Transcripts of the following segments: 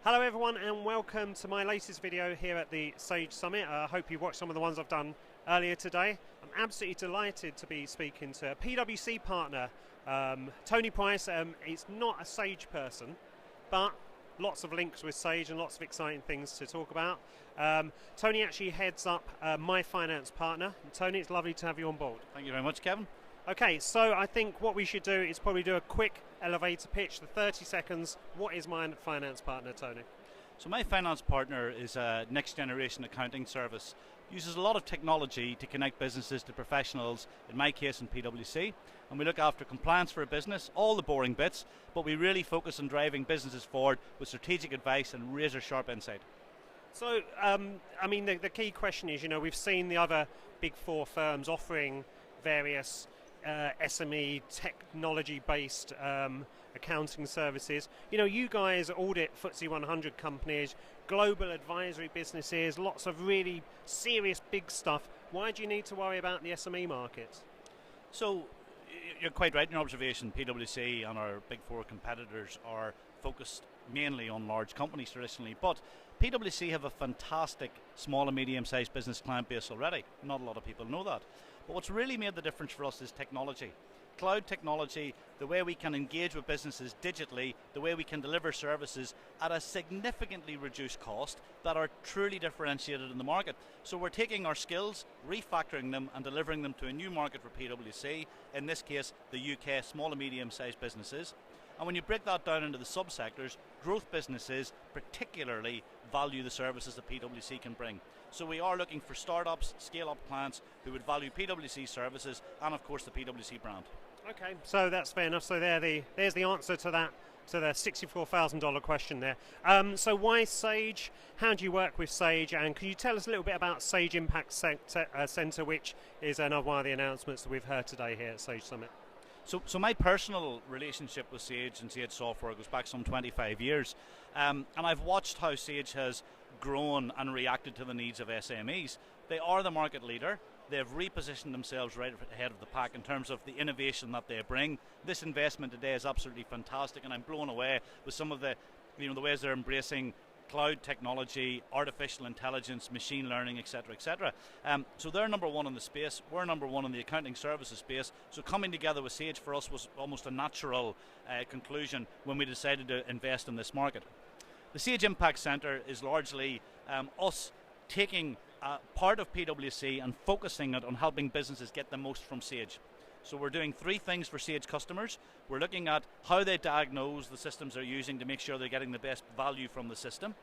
Hello everyone and welcome to my latest video here at the Sage Summit. I hope you watched some of the ones I've done earlier today. I'm absolutely delighted to be speaking to a PwC partner, Tony Price. He's not a Sage person, but lots of links with Sage and lots of exciting things to talk about. Tony actually heads up MyFinancePartner. Tony, it's lovely to have you on board. Thank you very much, Kevin. Okay, so I think what we should do is probably do a quick elevator pitch, the 30 seconds. What is MyFinancePartner, Tony? So MyFinancePartner is a next generation accounting service. Uses a lot of technology to connect businesses to professionals, in my case in PwC, and we look after compliance for a business, all the boring bits, but we really focus on driving businesses forward with strategic advice and razor sharp insight. So, I mean, the key question is, we've seen the other big four firms offering various SME technology-based accounting services. You guys audit FTSE 100 companies, global advisory businesses, lots of really serious big stuff. Why do you need to worry about the SME market? So, you're quite right in your observation. PwC and our big four competitors are focused mainly on large companies traditionally, but PwC have a fantastic small and medium-sized business client base already. Not a lot of people know that. But what's really made the difference for us is technology. Cloud technology, the way we can engage with businesses digitally, the way we can deliver services at a significantly reduced cost that are truly differentiated in the market. So we're taking our skills, refactoring them and delivering them to a new market for PwC, in this case the UK small and medium-sized businesses. And when you break that down into the subsectors, growth businesses particularly value the services that PwC can bring. So we are looking for startups, scale-up clients who would value PwC services and of course the PwC brand. Okay, so that's fair enough. So there's the answer to that, to the $64,000 question there. So why Sage? How do you work with Sage? And can you tell us a little bit about Sage Impact Centre, which is another one of the announcements that we've heard today here at Sage Summit? So my personal relationship with Sage and Sage Software goes back some 25 years. And I've watched how Sage has grown and reacted to the needs of SMEs. They are the market leader. They've repositioned themselves right ahead of the pack in terms of the innovation that they bring. This investment today is absolutely fantastic, and I'm blown away with some of the ways they're embracing cloud technology, artificial intelligence, machine learning, etc., etc. So they're number one in the space. We're number one in the accounting services space. So coming together with Sage for us was almost a natural conclusion when we decided to invest in this market. The Sage Impact Centre is largely us taking part of PwC and focusing it on helping businesses get the most from Sage. So we're doing three things for Sage customers. We're looking at how they diagnose the systems they're using to make sure they're getting the best value from the system.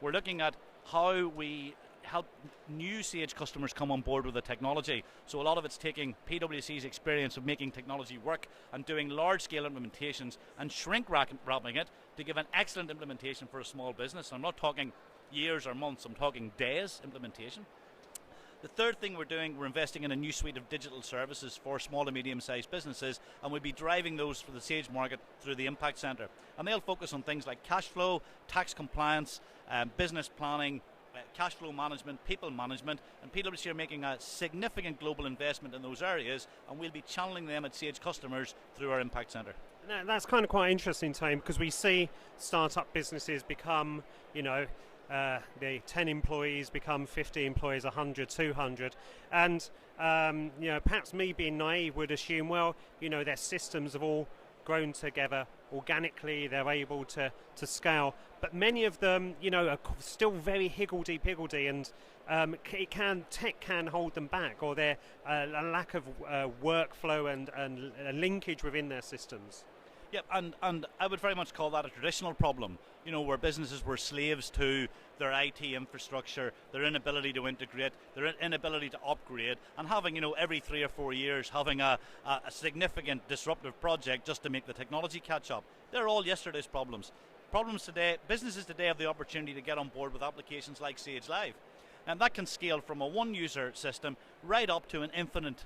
We're looking at how we help new Sage customers come on board with the technology. So a lot of it's taking PwC's experience of making technology work and doing large-scale implementations and shrink-wrapping it to give an excellent implementation for a small business. I'm not talking years or months, I'm talking days implementation. The third thing we're doing, we're investing in a new suite of digital services for small and medium-sized businesses, and we'll be driving those for the Sage market through the Impact Centre. And they'll focus on things like cash flow, tax compliance, business planning, cash flow management, people management, and PwC are making a significant global investment in those areas, and we'll be channeling them at Sage customers through our Impact Centre. Now, that's kind of quite interesting, Tom, because we see startup businesses become, the 10 employees become 50 employees, 100, 200, and perhaps me being naive would assume, well, their systems have all grown together organically, they're able to scale, but many of them, are still very higgledy-piggledy, and tech can hold them back, or their a lack of workflow and linkage within their systems. Yep, and I would very much call that a traditional problem, where businesses were slaves to their IT infrastructure, their inability to integrate, their inability to upgrade, and having, every 3 or 4 years having a significant disruptive project just to make the technology catch up. They're all yesterday's problems. Businesses today have the opportunity to get on board with applications like Sage Live, and that can scale from a one-user system right up to an infinite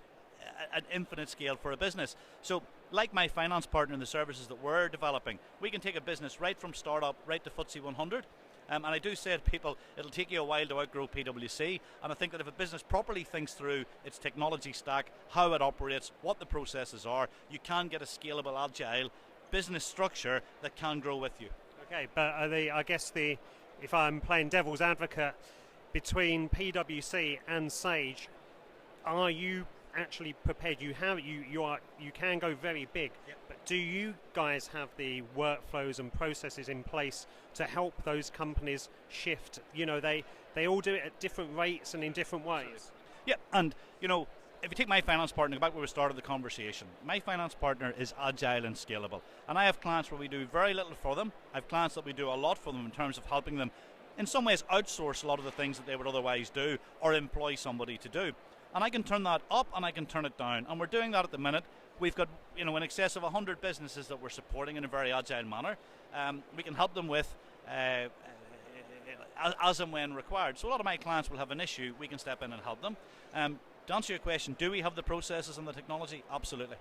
scale for a business. So like MyFinancePartner and the services that we're developing, we can take a business right from startup right to FTSE 100. And I do say to people, it'll take you a while to outgrow PwC, and I think that if a business properly thinks through its technology stack, how it operates, what the processes are, you can get a scalable, agile business structure that can grow with you. Okay, but I guess if I'm playing devil's advocate, between PwC and Sage, are you actually prepared? You can go very big, Yep. but do you guys have the workflows and processes in place to help those companies shift? You know, they all do it at different rates and in different ways. Yeah, and you know, if you take My Finance Partner, go back where we started the conversation, My Finance Partner is agile and scalable. And I have clients where we do very little for them. I have clients that we do a lot for them in terms of helping them, in some ways, outsource a lot of the things that they would otherwise do or employ somebody to do. And I can turn that up and I can turn it down. And we're doing that at the minute. We've got, you know, in excess of 100 businesses that we're supporting in a very agile manner. We can help them with as and when required. So a lot of my clients will have an issue, we can step in and help them. To answer your question, do we have the processes and the technology? Absolutely.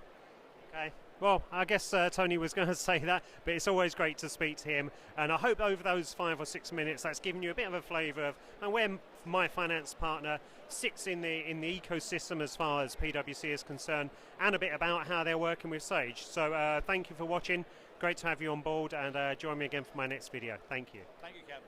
Okay. Well, I guess Tony was going to say that, but it's always great to speak to him. And I hope over those 5 or 6 minutes that's given you a bit of a flavour of where My Finance Partner sits in the ecosystem as far as PwC is concerned, and a bit about how they're working with Sage. So thank you for watching. Great to have you on board, and join me again for my next video. Thank you. Thank you, Kevin.